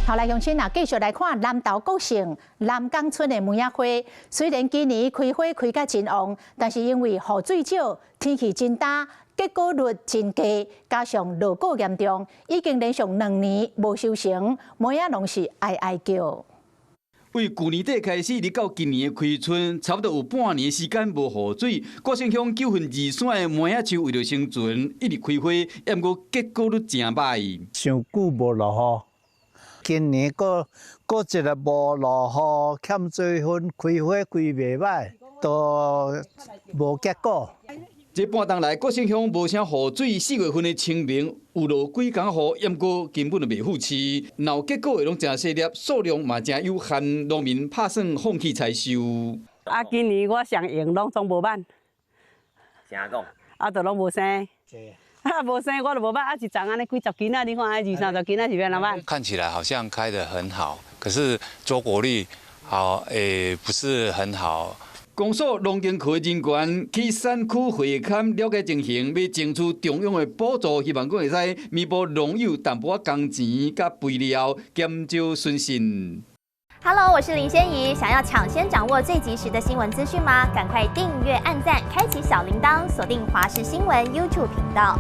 好來，鄉親啊，繼續來看南投國姓南港村的梅仔花。雖然今年開花開甲真旺，但是因為雨水少、天氣真乾，結果率真低，加上落果嚴重，已經連續2年無收成，梅仔攏是哀哀叫。為去年底開始，直到今年的開春，差不多有半年時間無雨水。國姓鄉9份2線的梅仔樹為了生存，一直開花，不過結果率真歹。上久無落雨。今年個一個無落雨，欠水分，開花開袂歹，都無結果。這半冬來，國姓鄉無啥雨水，4月份的清明有落幾工雨，不過根本就袂付飼。若有結果的攏真細粒，數量嘛真有限，農民打算放棄採收。今年我上用攏總無滿。啥講？就攏無生。無生我就無辦，一丛安尼幾十斤啊！你看20-30斤啊，是變哪辦？看起來好像開得很好，可是收果率不是很好。公所農經科人員去產區會勘了解情形，要爭取中央的補助，希望講會使彌補農友淡薄仔工錢甲肥料，減少損失。Hello， 我是林仙怡。想要搶先掌握最及時的新聞資訊嗎？趕快訂閱、按讚、開啟小鈴鐺，鎖定華視新聞 YouTube 頻道。